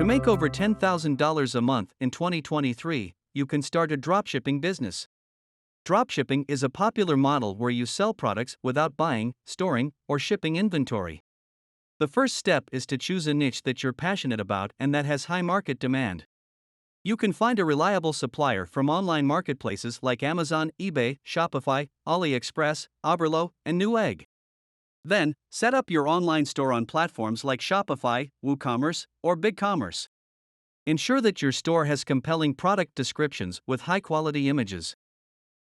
To make over $10,000 a month in 2023, you can start a dropshipping business. Dropshipping is a popular model where you sell products without buying, storing, or shipping inventory. The first step is to choose a niche that you're passionate about and that has high market demand. You can find a reliable supplier from online marketplaces like Amazon, eBay, Shopify, AliExpress, Oberlo, and Newegg. Then, set up your online store on platforms like Shopify, WooCommerce, or BigCommerce. Ensure that your store has compelling product descriptions with high-quality images.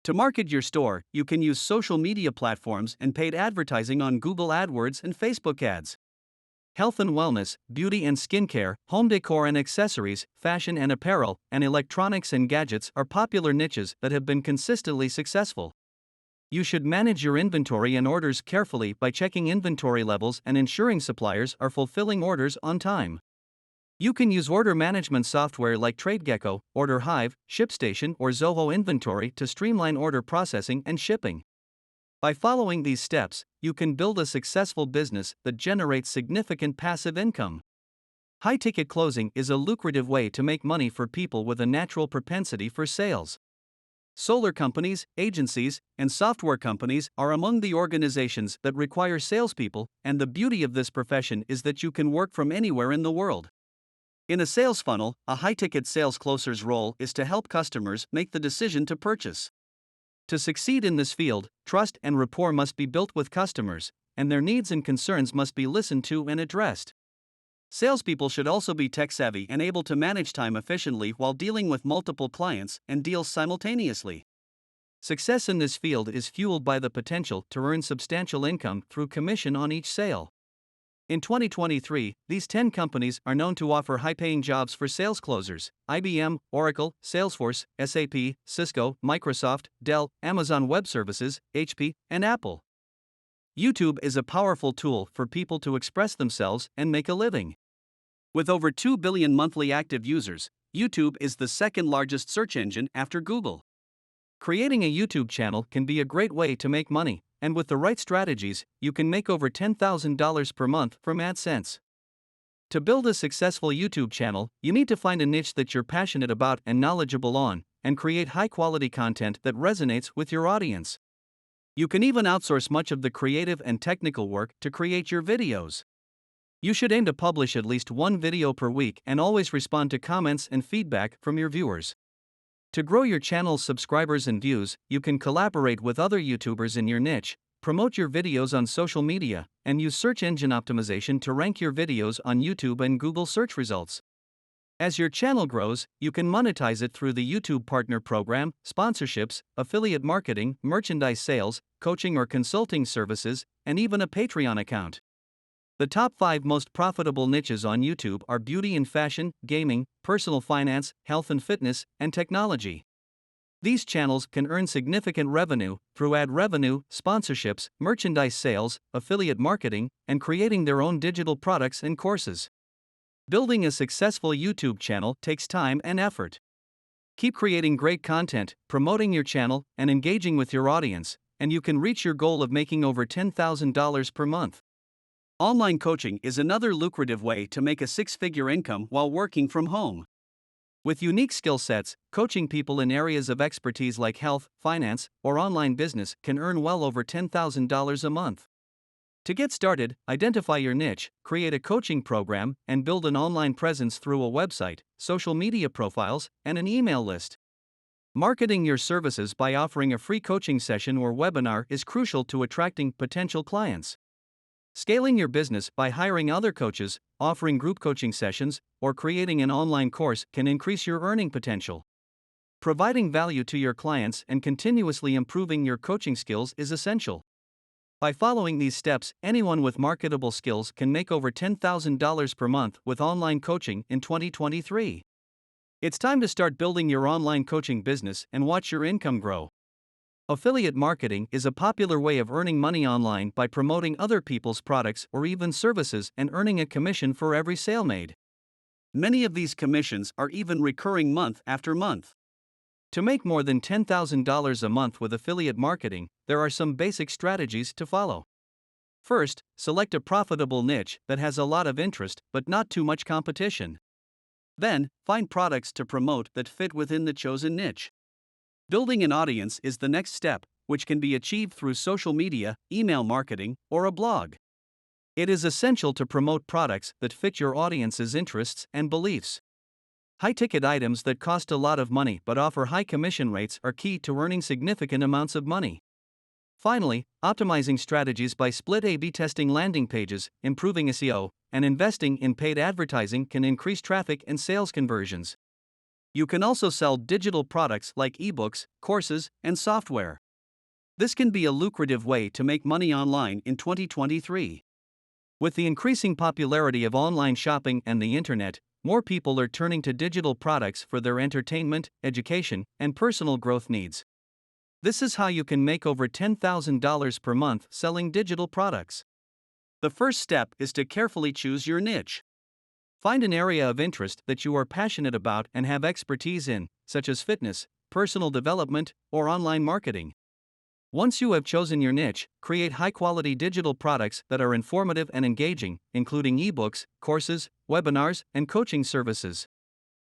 To market your store, you can use social media platforms and paid advertising on Google AdWords and Facebook ads. Health and wellness, beauty and skincare, home decor and accessories, fashion and apparel, and electronics and gadgets are popular niches that have been consistently successful. You should manage your inventory and orders carefully by checking inventory levels and ensuring suppliers are fulfilling orders on time. You can use order management software like TradeGecko, OrderHive, ShipStation, or Zoho Inventory to streamline order processing and shipping. By following these steps, you can build a successful business that generates significant passive income. High-ticket closing is a lucrative way to make money for people with a natural propensity for sales. Solar companies, agencies, and software companies are among the organizations that require salespeople, and the beauty of this profession is that you can work from anywhere in the world. In a sales funnel, a high-ticket sales closer's role is to help customers make the decision to purchase. To succeed in this field, trust and rapport must be built with customers, and their needs and concerns must be listened to and addressed. Salespeople should also be tech-savvy and able to manage time efficiently while dealing with multiple clients and deals simultaneously. Success in this field is fueled by the potential to earn substantial income through commission on each sale. In 2023, these 10 companies are known to offer high-paying jobs for sales closers: IBM, Oracle, Salesforce, SAP, Cisco, Microsoft, Dell, Amazon Web Services, HP, and Apple. YouTube is a powerful tool for people to express themselves and make a living. With over 2 billion monthly active users, YouTube is the second largest search engine after Google. Creating a YouTube channel can be a great way to make money, and with the right strategies, you can make over $10,000 per month from AdSense. To build a successful YouTube channel, you need to find a niche that you're passionate about and knowledgeable on, and create high-quality content that resonates with your audience. You can even outsource much of the creative and technical work to create your videos. You should aim to publish at least one video per week and always respond to comments and feedback from your viewers. To grow your channel's subscribers and views, you can collaborate with other YouTubers in your niche, promote your videos on social media, and use search engine optimization to rank your videos on YouTube and Google search results. As your channel grows, you can monetize it through the YouTube Partner Program, sponsorships, affiliate marketing, merchandise sales, coaching or consulting services, and even a Patreon account. The top 5 most profitable niches on YouTube are beauty and fashion, gaming, personal finance, health and fitness, and technology. These channels can earn significant revenue through ad revenue, sponsorships, merchandise sales, affiliate marketing, and creating their own digital products and courses. Building a successful YouTube channel takes time and effort. Keep creating great content, promoting your channel, and engaging with your audience, and you can reach your goal of making over $10,000 per month. Online coaching is another lucrative way to make a six-figure income while working from home. With unique skill sets, coaching people in areas of expertise like health, finance, or online business can earn well over $10,000 a month. To get started, identify your niche, create a coaching program, and build an online presence through a website, social media profiles, and an email list. Marketing your services by offering a free coaching session or webinar is crucial to attracting potential clients. Scaling your business by hiring other coaches, offering group coaching sessions, or creating an online course can increase your earning potential. Providing value to your clients and continuously improving your coaching skills is essential. By following these steps, anyone with marketable skills can make over $10,000 per month with online coaching in 2023. It's time to start building your online coaching business and watch your income grow. Affiliate marketing is a popular way of earning money online by promoting other people's products or even services and earning a commission for every sale made. Many of these commissions are even recurring month after month. To make more than $10,000 a month with affiliate marketing, there are some basic strategies to follow. First, select a profitable niche that has a lot of interest but not too much competition. Then, find products to promote that fit within the chosen niche. Building an audience is the next step, which can be achieved through social media, email marketing, or a blog. It is essential to promote products that fit your audience's interests and beliefs. High ticket items that cost a lot of money but offer high commission rates are key to earning significant amounts of money. Finally, optimizing strategies by split A/B testing landing pages, improving SEO, and investing in paid advertising can increase traffic and sales conversions. You can also sell digital products like ebooks, courses, and software. This can be a lucrative way to make money online in 2023. With the increasing popularity of online shopping and the internet, more people are turning to digital products for their entertainment, education, and personal growth needs. This is how you can make over $10,000 per month selling digital products. The first step is to carefully choose your niche. Find an area of interest that you are passionate about and have expertise in, such as fitness, personal development, or online marketing. Once you have chosen your niche, create high-quality digital products that are informative and engaging, including ebooks, courses, webinars, and coaching services.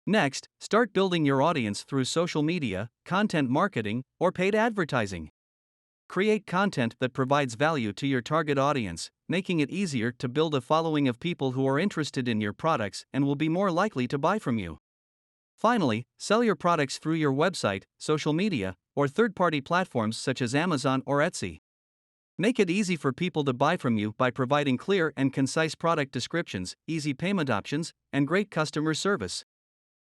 Next, start building your audience through social media, content marketing, or paid advertising. Create content that provides value to your target audience, making it easier to build a following of people who are interested in your products and will be more likely to buy from you. Finally, sell your products through your website, social media, or third-party platforms such as Amazon or Etsy. Make it easy for people to buy from you by providing clear and concise product descriptions, easy payment options, and great customer service.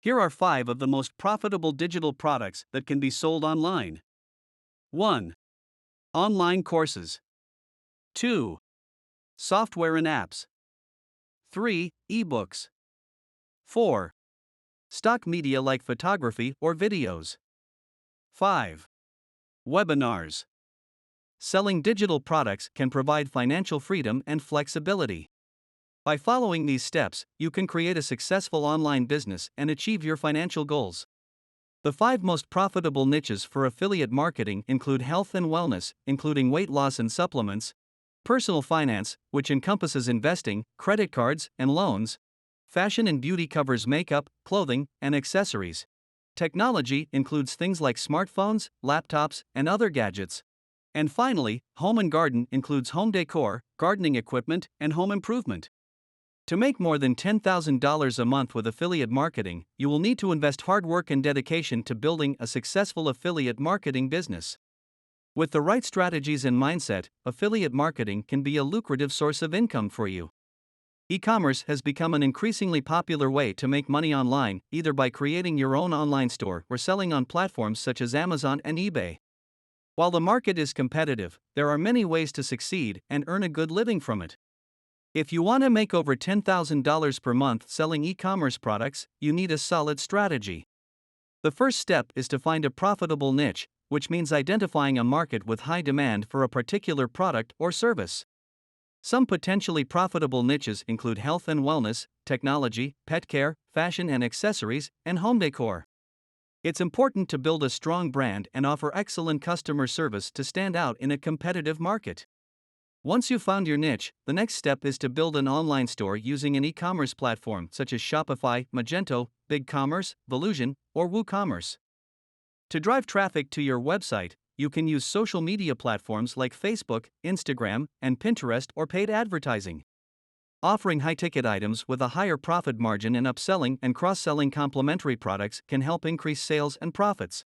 Here are 5 of the most profitable digital products that can be sold online. 1. Online courses. 2. Software and apps. 3. Ebooks. 4. Stock media like photography or videos. 5. Webinars. Selling digital products can provide financial freedom and flexibility. By following these steps, you can create a successful online business and achieve your financial goals. The 5 most profitable niches for affiliate marketing include health and wellness, including weight loss and supplements, personal finance, which encompasses investing, credit cards, and loans, fashion and beauty covers makeup, clothing, and accessories. Technology includes things like smartphones, laptops, and other gadgets. And finally, home and garden includes home decor, gardening equipment, and home improvement. To make more than $10,000 a month with affiliate marketing, you will need to invest hard work and dedication to building a successful affiliate marketing business. With the right strategies and mindset, affiliate marketing can be a lucrative source of income for you. E-commerce has become an increasingly popular way to make money online, either by creating your own online store or selling on platforms such as Amazon and eBay. While the market is competitive, there are many ways to succeed and earn a good living from it. If you want to make over $10,000 per month selling e-commerce products, you need a solid strategy. The first step is to find a profitable niche, which means identifying a market with high demand for a particular product or service. Some potentially profitable niches include health and wellness, technology, pet care, fashion and accessories, and home decor. It's important to build a strong brand and offer excellent customer service to stand out in a competitive market. Once you've found your niche, the next step is to build an online store using an e-commerce platform such as Shopify, Magento, BigCommerce, Volusion, or WooCommerce. To drive traffic to your website, you can use social media platforms like Facebook, Instagram, and Pinterest or paid advertising. Offering high-ticket items with a higher profit margin and upselling and cross-selling complementary products can help increase sales and profits.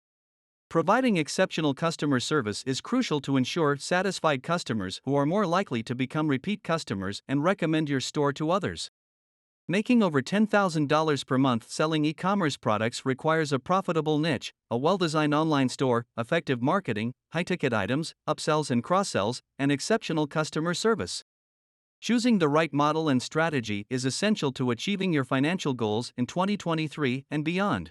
Providing exceptional customer service is crucial to ensure satisfied customers who are more likely to become repeat customers and recommend your store to others. Making over $10,000 per month selling e-commerce products requires a profitable niche, a well-designed online store, effective marketing, high-ticket items, upsells and cross-sells, and exceptional customer service. Choosing the right model and strategy is essential to achieving your financial goals in 2023 and beyond.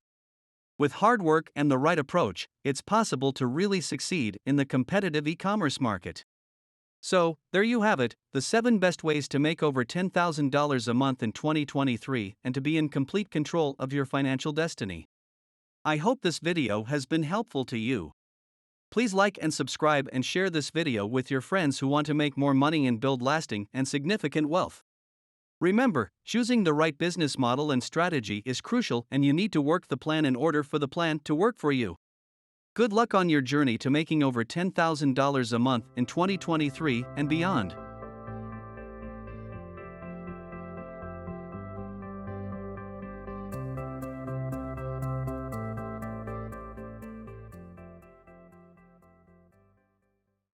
With hard work and the right approach, it's possible to really succeed in the competitive e-commerce market. So, there you have it, the 7 best ways to make over $10,000 a month in 2023 and to be in complete control of your financial destiny. I hope this video has been helpful to you. Please like and subscribe and share this video with your friends who want to make more money and build lasting and significant wealth. Remember, choosing the right business model and strategy is crucial, and you need to work the plan in order for the plan to work for you. Good luck on your journey to making over $10,000 a month in 2023 and beyond.